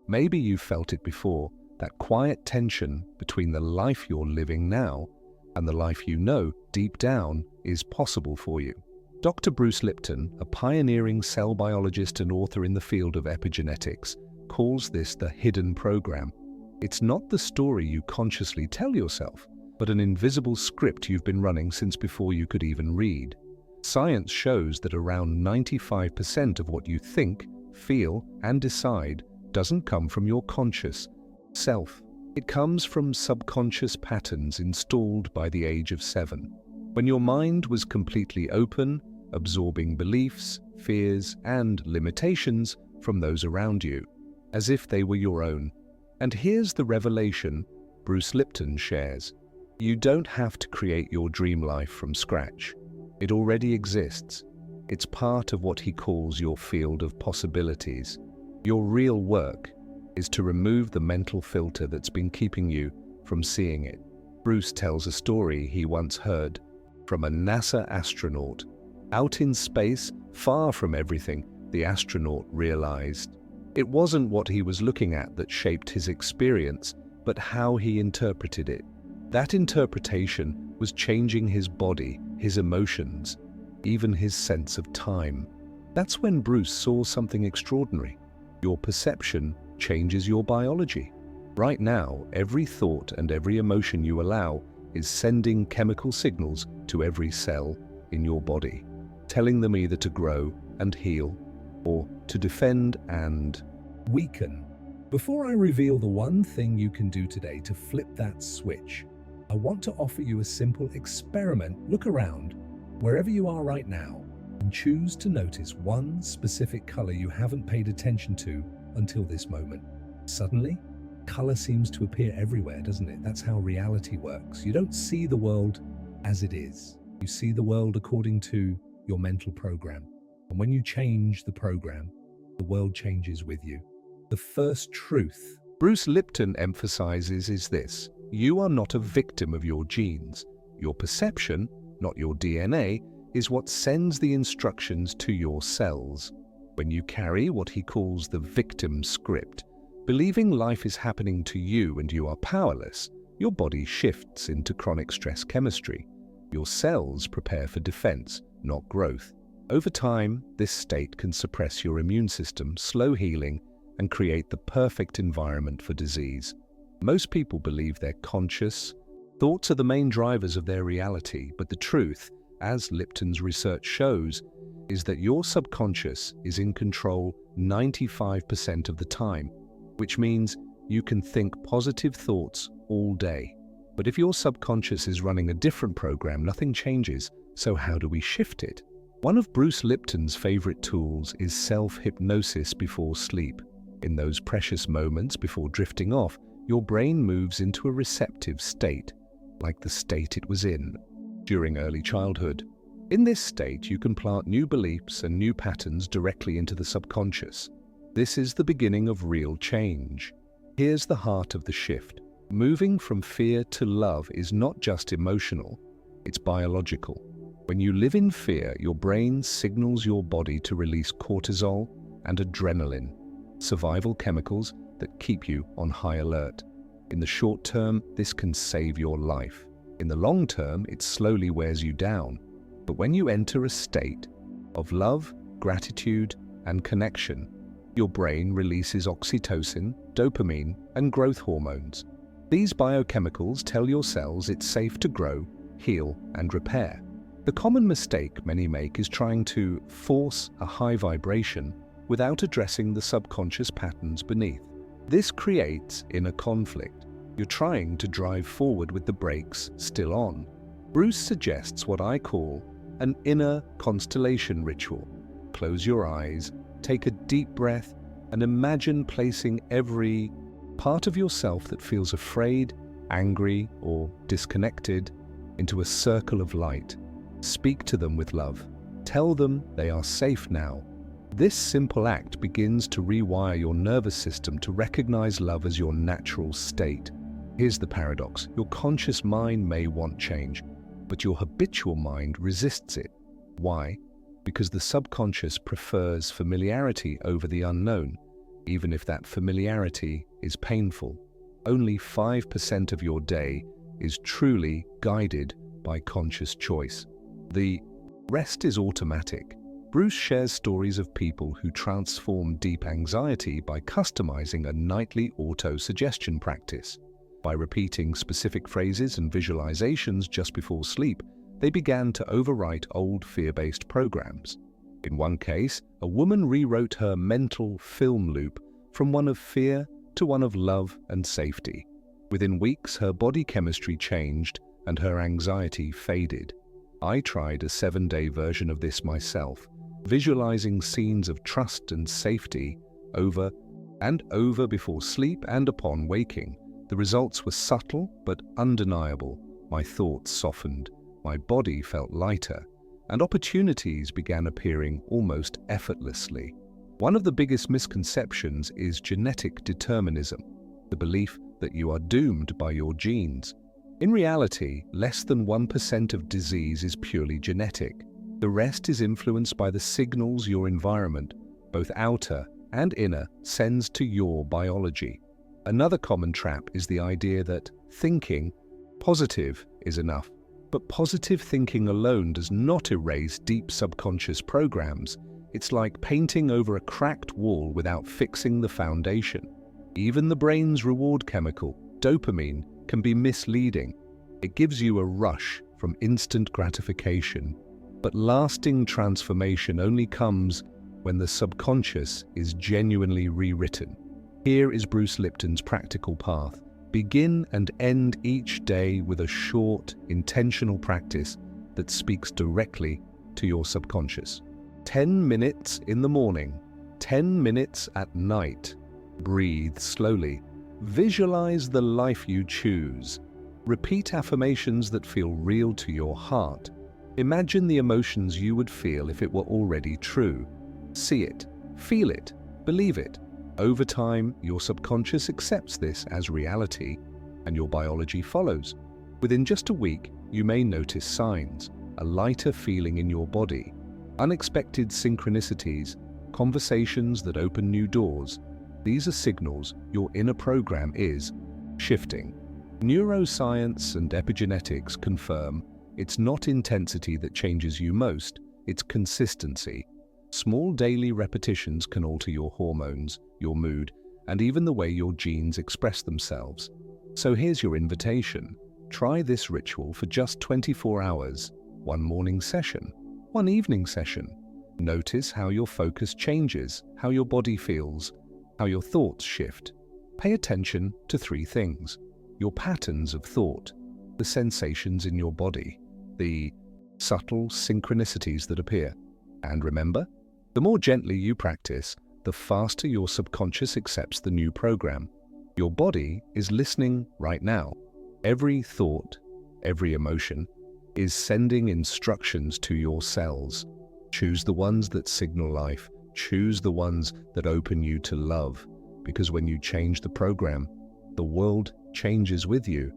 Maybe you've felt it before, that quiet tension between the life you're living now and the life you know deep down is possible for you. Dr. Bruce Lipton, a pioneering cell biologist and author in the field of epigenetics, calls this the hidden program. It's not the story you consciously tell yourself, but an invisible script you've been running since before you could even read. Science shows that around 95% of what you think, feel, and decide doesn't come from your conscious self. It comes from subconscious patterns installed by the age of 7, when your mind was completely open, absorbing beliefs, fears, and limitations from those around you, as if they were your own. And here's the revelation Bruce Lipton shares. You don't have to create your dream life from scratch. It already exists. It's part of what he calls your field of possibilities. Your real work is to remove the mental filter that's been keeping you from seeing it. Bruce tells a story he once heard from a NASA astronaut. Out in space, far from everything, the astronaut realized it wasn't what he was looking at that shaped his experience, but how he interpreted it. That interpretation was changing his body, his emotions, even his sense of time. That's when Bruce saw something extraordinary. Your perception changes your biology. Right now, every thought and every emotion you allow is sending chemical signals to every cell in your body, telling them either to grow and heal or to defend and weaken. Before I reveal the one thing you can do today to flip that switch, I want to offer you a simple experiment. Look around, wherever you are right now, and choose to notice one specific color you haven't paid attention to until this moment. Suddenly, color seems to appear everywhere, doesn't it? That's how reality works. You don't see the world as it is. You see the world according to your mental program. And when you change the program, the world changes with you. The first truth Bruce Lipton emphasizes is this: you are not a victim of your genes. Your perception, not your DNA, is what sends the instructions to your cells. When you carry what he calls the victim script, believing life is happening to you and you are powerless, your body shifts into chronic stress chemistry. Your cells prepare for defense, not growth. Over time, this state can suppress your immune system, slow healing, and create the perfect environment for disease. Most people believe they're conscious. Thoughts are the main drivers of their reality, but the truth, as Lipton's research shows, is that your subconscious is in control 95% of the time, which means you can think positive thoughts all day. But if your subconscious is running a different program, nothing changes. So how do we shift it? One of Bruce Lipton's favorite tools is self-hypnosis before sleep. In those precious moments before drifting off, your brain moves into a receptive state, like the state it was in during early childhood. In this state, you can plant new beliefs and new patterns directly into the subconscious. This is the beginning of real change. Here's the heart of the shift. Moving from fear to love is not just emotional, it's biological. When you live in fear, your brain signals your body to release cortisol and adrenaline, survival chemicals that keep you on high alert. In the short term, this can save your life. In the long term, it slowly wears you down. But when you enter a state of love, gratitude, and connection, your brain releases oxytocin, dopamine, and growth hormones. These biochemicals tell your cells it's safe to grow, heal, and repair. The common mistake many make is trying to force a high vibration without addressing the subconscious patterns beneath. This creates inner conflict. You're trying to drive forward with the brakes still on. Bruce suggests what I call an inner constellation ritual. Close your eyes, take a deep breath, and imagine placing every part of yourself that feels afraid, angry, or disconnected into a circle of light. Speak to them with love. Tell them they are safe now. This simple act begins to rewire your nervous system to recognize love as your natural state. Here's the paradox. Your conscious mind may want change, but your habitual mind resists it. Why? Because the subconscious prefers familiarity over the unknown. even if that familiarity is painful. Only 5% of your day is truly guided by conscious choice. The rest is automatic. Bruce shares stories of people who transform deep anxiety by customizing a nightly auto-suggestion practice. By repeating specific phrases and visualizations just before sleep, they began to overwrite old fear-based programs. In one case, a woman rewrote her mental film loop from one of fear to one of love and safety. Within weeks, her body chemistry changed and her anxiety faded. I tried a 7-day version of this myself, visualizing scenes of trust and safety over and over before sleep and upon waking. The results were subtle but undeniable. My thoughts softened, my body felt lighter, and opportunities began appearing almost effortlessly. One of the biggest misconceptions is genetic determinism, the belief that you are doomed by your genes. In reality, less than 1% of disease is purely genetic. The rest is influenced by the signals your environment, both outer and inner, sends to your biology. Another common trap is the idea that thinking positive is enough. But positive thinking alone does not erase deep subconscious programs. It's like painting over a cracked wall without fixing the foundation. Even the brain's reward chemical, dopamine, can be misleading. It gives you a rush from instant gratification. But lasting transformation only comes when the subconscious is genuinely rewritten. Here is Bruce Lipton's practical path. Begin and end each day with a short, intentional practice that speaks directly to your subconscious. 10 minutes in the morning, 10 minutes at night. Breathe slowly. Visualize the life you choose. Repeat affirmations that feel real to your heart. Imagine the emotions you would feel if it were already true. See it, feel it, believe it. Over time, your subconscious accepts this as reality, and your biology follows. Within just a week, you may notice signs, a lighter feeling in your body, unexpected synchronicities, conversations that open new doors. These are signals your inner program is shifting. Neuroscience and epigenetics confirm it's not intensity that changes you most, it's consistency. Small daily repetitions can alter your hormones, your mood, and even the way your genes express themselves. So here's your invitation. Try this ritual for just 24 hours. One morning session, one evening session. Notice how your focus changes, how your body feels, how your thoughts shift. Pay attention to 3 things: your patterns of thought, the sensations in your body, the subtle synchronicities that appear. And remember, the more gently you practice, the faster your subconscious accepts the new program. Your body is listening right now. Every thought, every emotion is sending instructions to your cells. Choose the ones that signal life. Choose the ones that open you to love. Because when you change the program, the world changes with you.